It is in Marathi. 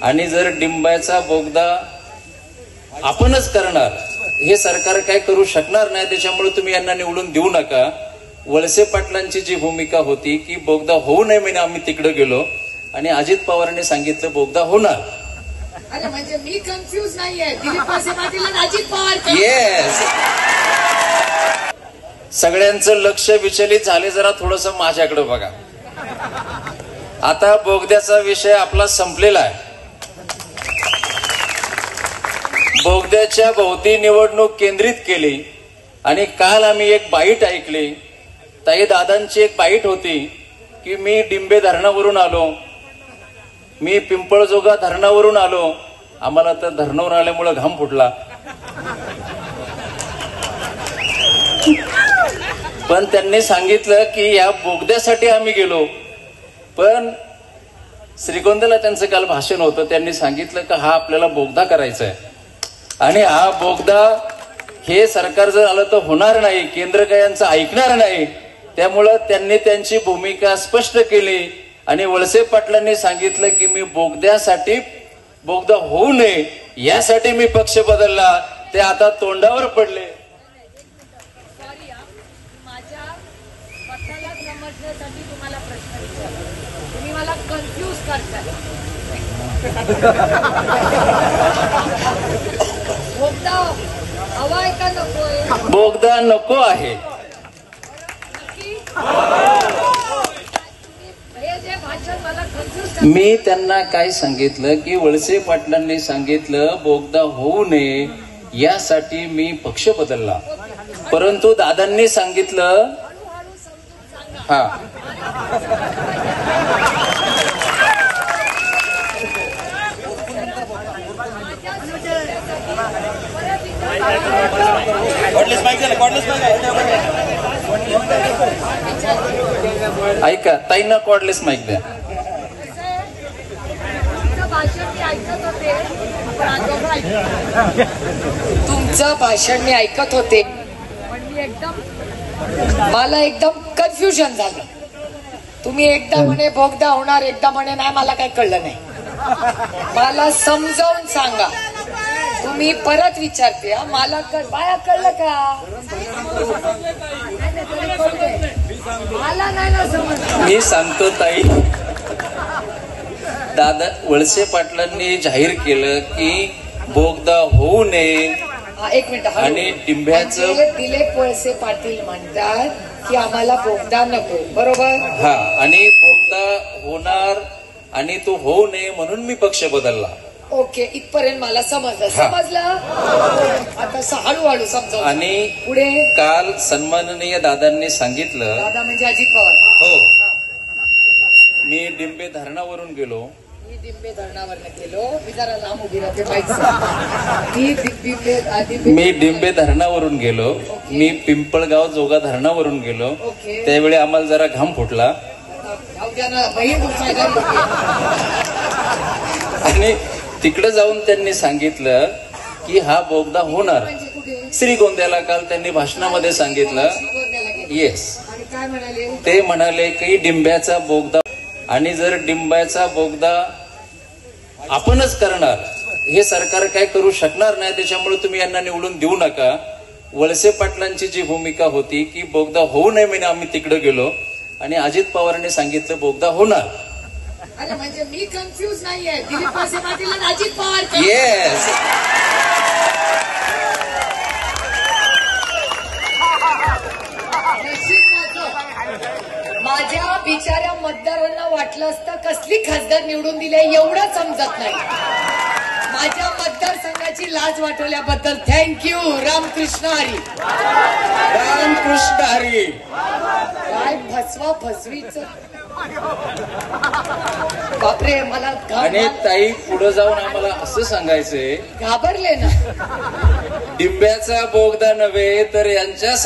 आणि जर डिंबाचा बोगदा आपणच करणार, हे सरकार काय करू शकणार नाही, त्याच्यामुळे तुम्ही यांना निवडून देऊ नका. वळसे पाटलांची जी भूमिका होती की बोगदा होऊ नये म्हणून आम्ही तिकडे गेलो आणि अजित पवारांनी सांगितलं बोगदा होणार. अरे म्हणजे मी कन्फ्यूज नाहीये, दिलीप वळसे पाटील आणि अजित पवार. येस, सगळ्यांचं लक्ष विचलित झाले, जरा थोडस माझ्याकडे बघा. आता बोगद्याचा विषय आपला संपलेला आहे. बोगद्याच्या भोवती निवडणूक केंद्रित केली आणि काल आम्ही एक बाईट ऐकली. ताई दादांची एक बाईट होती की मी डिंबे धरणावरून आलो, मी पिंपळजोगा धरणावरून आलो. आम्हाला तर धरणावर आल्यामुळे घाम फुटला, पण त्यांनी सांगितलं की या बोगद्यासाठी आम्ही गेलो. पण श्रीगोंद्याला त्यांचं काल भाषण होतं, त्यांनी सांगितलं की हा आपल्याला बोगदा करायचा आहे आणि हा बोगदा हे सरकार जर आलं तर होणार नाही, केंद्र काय यांचं ऐकणार नाही. त्यामुळं त्यांनी त्यांची भूमिका स्पष्ट केली आणि वळसे पाटलांनी सांगितलं की मी बोगद्यासाठी, बोगदा होऊ नये यासाठी मी पक्ष बदलला. ते आता तोंडावर पडले. माझ्या स्वतःला समजण्यासाठी तुम्हाला प्रश्न विचारला, तुम्ही मला कन्फ्यूज करताय. बोगदा हवाय का नकोय? बोगदा नको आहे. मी त्यांना काय सांगितलं की वळसे पाटलांनी सांगितलं बोगदा होऊ नये यासाठी मी पक्ष बदलला, परंतु दादांनी सांगितलं हा ऐका ताईंना कॉर्डलेस माईक द्या. तुमचं भाषण मी ऐकत होते, पण मी मला एकदम कन्फ्युजन झालं. तुम्ही एकदा म्हणे बोगदा होणार, एकदा म्हणे नाही, मला काही कळलं नाही. मला समजावून सांगा. तुम्ही परत विचारते, मला बाया कळलं का? मला नाही ना समजलं. मी सांगतो ताई, दादा वळसे पाटलांनी जाहीर केलं की बोगदा होऊ नये. एक मिनिट. आणि डिंब्याचं दिलीप वळसे पाटील म्हणतात की आम्हाला बोगदा नको, बरोबर? हा, आणि बोगदा होणार आणि तो होऊ नये म्हणून मी पक्ष बदलला. ओके, इथपर्यंत मला समजलं. आता हळूहळू समजा. आणि पुढे काल सन्माननीय दादांनी सांगितलं, दादा म्हणजे अजित पवार. हो, मी डिंबे धरणावरून गेलो. मी डिंबे धरणावर गेलो. मी जरा लांब उभी राहते. मी डिंबे धरणावरून गेलो, मी पिंपळगाव जोगा धरणावरून गेलो. त्यावेळी आम्हाला जरा घाम फुटला आणि तिकडे जाऊन त्यांनी सांगितलं की हा बोगदा होणार. श्रीगोंद्याला काल त्यांनी भाषणामध्ये सांगितलं. येस, ते म्हणाले की डिंब्याचा बोगदा, आणि जर डिंबाचा बोगदा आपणच करणार, हे सरकार काय करू शकणार नाही, त्याच्यामुळे तुम्ही यांना निवडून देऊ नका. वळसे पाटलांची जी भूमिका होती की बोगदा होऊ नये म्हणून आम्ही तिकडे गेलो आणि अजित पवारांनी सांगितलं बोगदा होणार. अरे म्हणजे मी कन्फ्यूज नाहीये, दिलीप वळसे पाटील आणि अजित पवार. येस, माझ्या बिचाऱ्या मतदारांना वाटलं असतं कसली खासदार निवडून दिले एवढं समजत नाही. माझ्या मतदारसंघाची लाज वाटवल्याबद्दल थँक्यू. रामकृष्ण हरी. रामकृष्ण हरी. काय फसवा फसवीच. बापरे, मला आणि ताई पुढे जाऊन आम्हाला असं सांगायचंय, घाबरले ना. डिंब्याचा बोगदा नव्हे तर यांच्या